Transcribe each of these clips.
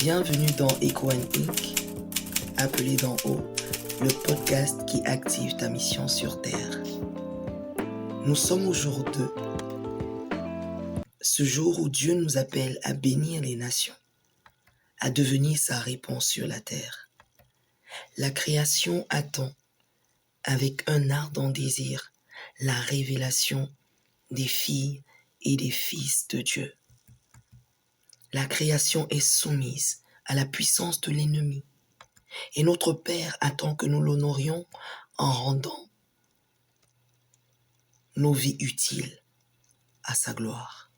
Bienvenue dans Echo Inc., appelé d'en haut, le podcast qui active ta mission sur Terre. Nous sommes au jour 2, ce jour où Dieu nous appelle à bénir les nations, à devenir sa réponse sur la terre. La création attend, avec un ardent désir, la révélation des filles et des fils de Dieu. La création est soumise à la puissance de l'ennemi. Et notre Père attend que nous l'honorions en rendant nos vies utiles à sa gloire.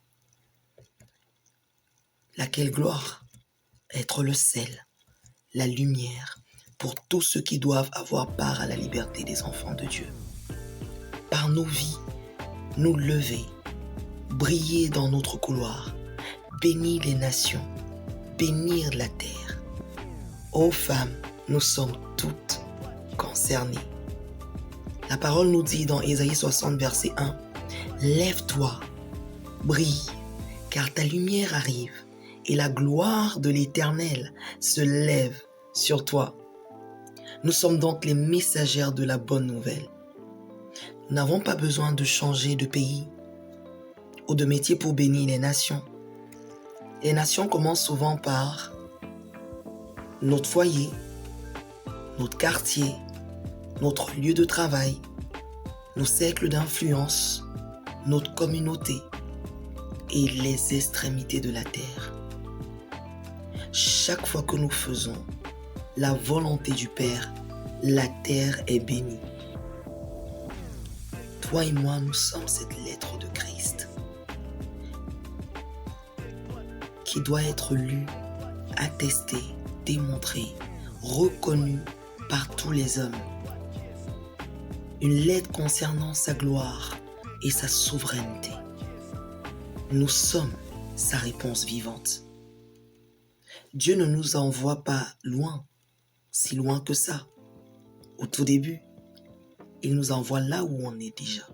Laquelle gloire? Être le sel, la lumière pour tous ceux qui doivent avoir part à la liberté des enfants de Dieu. Par nos vies, nous lever, briller dans notre couloir, bénir les nations, bénir la terre. Ô femmes, nous sommes toutes concernées. La parole nous dit dans Ésaïe 60, verset 1, « Lève-toi, brille, car ta lumière arrive, et la gloire de l'Éternel se lève sur toi. » Nous sommes donc les messagères de la bonne nouvelle. Nous n'avons pas besoin de changer de pays ou de métier pour bénir les nations. Les nations commencent souvent par notre foyer, notre quartier, notre lieu de travail, nos cercles d'influence, notre communauté et les extrémités de la terre. Chaque fois que nous faisons la volonté du Père, la terre est bénie. Toi et moi, nous sommes cette lettre de Christ qui doit être lue, attestée, démontrée, reconnue par tous les hommes. Une lettre concernant sa gloire et sa souveraineté. Nous sommes sa réponse vivante. Dieu ne nous envoie pas loin, si loin que ça. Au tout début, il nous envoie là où on est déjà.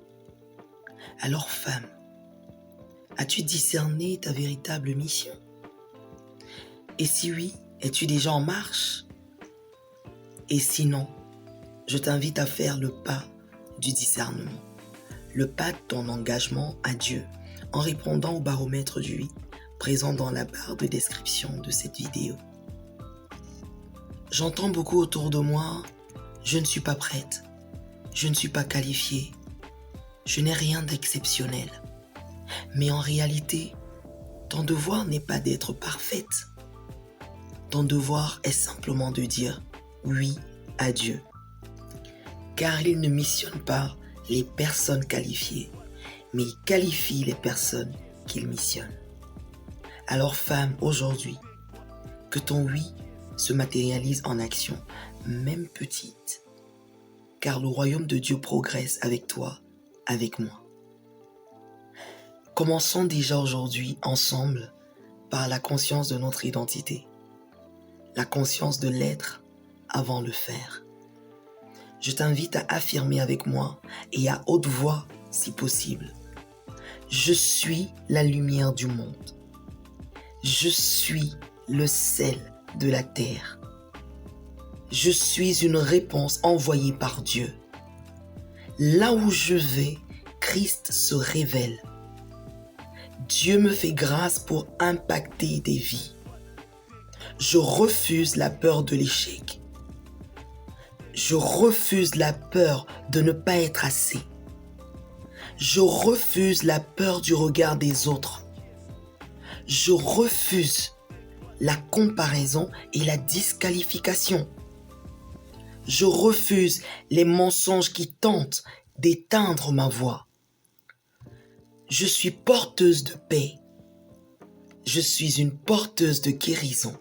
Alors femme, as-tu discerné ta véritable mission? Et si oui, es-tu déjà en marche? Et sinon, je t'invite à faire le pas du discernement, le pas de ton engagement à Dieu, en répondant au baromètre du 8, présent dans la barre de description de cette vidéo. J'entends beaucoup autour de moi, je ne suis pas prête, je ne suis pas qualifiée, je n'ai rien d'exceptionnel. Mais en réalité, ton devoir n'est pas d'être parfaite. Ton devoir est simplement de dire oui à Dieu. Car il ne missionne pas les personnes qualifiées, mais il qualifie les personnes qu'il missionne. Alors femme, aujourd'hui, que ton oui se matérialise en action, même petite, car le royaume de Dieu progresse avec toi, avec moi. Commençons déjà aujourd'hui ensemble par la conscience de notre identité, la conscience de l'être avant le faire. Je t'invite à affirmer avec moi et à haute voix si possible. Je suis la lumière du monde. Je suis le sel de la terre. Je suis une réponse envoyée par Dieu. Là où je vais, Christ se révèle. Dieu me fait grâce pour impacter des vies. Je refuse la peur de l'échec. Je refuse la peur de ne pas être assez. Je refuse la peur du regard des autres. Je refuse la comparaison et la disqualification. Je refuse les mensonges qui tentent d'éteindre ma voix. Je suis porteuse de paix. Je suis une porteuse de guérison.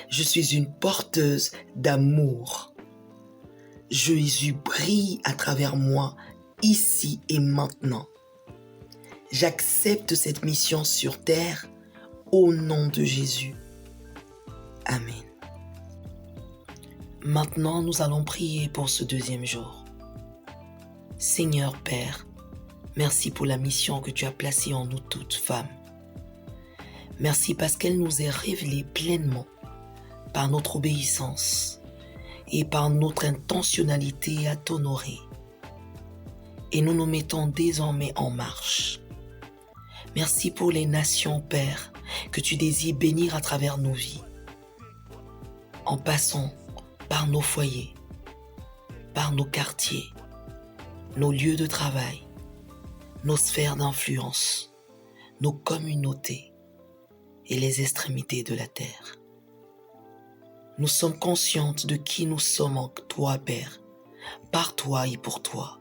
Je suis une porteuse d'amour. Jésus brille à travers moi, ici et maintenant. J'accepte cette mission sur terre au nom de Jésus. Amen. Maintenant, nous allons prier pour ce deuxième jour. Seigneur Père, merci pour la mission que tu as placée en nous toutes femmes. Merci parce qu'elle nous est révélée pleinement par notre obéissance et par notre intentionnalité à t'honorer. Et nous nous mettons désormais en marche. Merci pour les nations, Père, que tu désires bénir à travers nos vies, en passant par nos foyers, par nos quartiers, nos lieux de travail, nos sphères d'influence, nos communautés et les extrémités de la terre. Nous sommes conscientes de qui nous sommes en toi, Père, par toi et pour toi.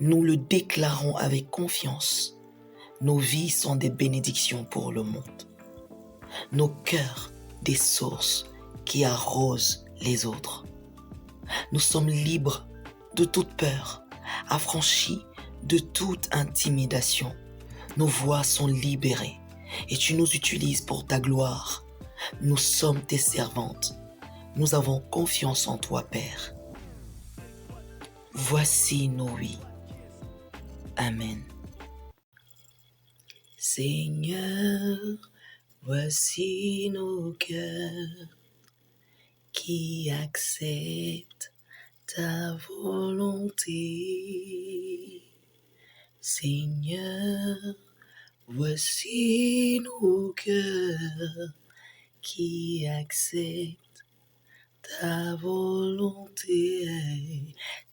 Nous le déclarons avec confiance. Nos vies sont des bénédictions pour le monde. Nos cœurs, des sources qui arrosent les autres. Nous sommes libres de toute peur, affranchis de toute intimidation. Nos voix sont libérées et tu nous utilises pour ta gloire. Nous sommes tes servantes. Nous avons confiance en toi, Père. Voici nos vies. Amen. Seigneur, voici nos cœurs qui acceptent ta volonté. Seigneur, voici nos cœurs qui acceptent ta volonté,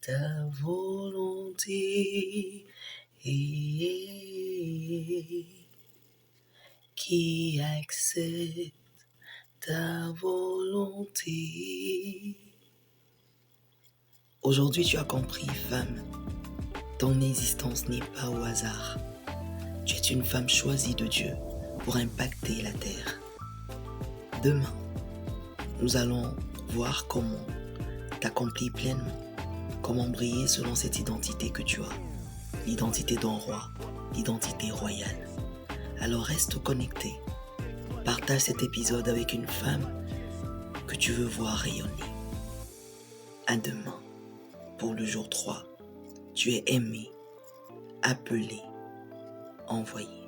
ta volonté, qui accepte ta volonté. Aujourd'hui, tu as compris, femme, ton existence n'est pas au hasard. Tu es une femme choisie de Dieu pour impacter la terre. Demain, nous allons voir comment t'accomplir pleinement, comment briller selon cette identité que tu as, l'identité d'un roi, l'identité royale. Alors reste connecté, partage cet épisode avec une femme que tu veux voir rayonner. À demain, pour le jour 3, tu es aimé, appelé, envoyé.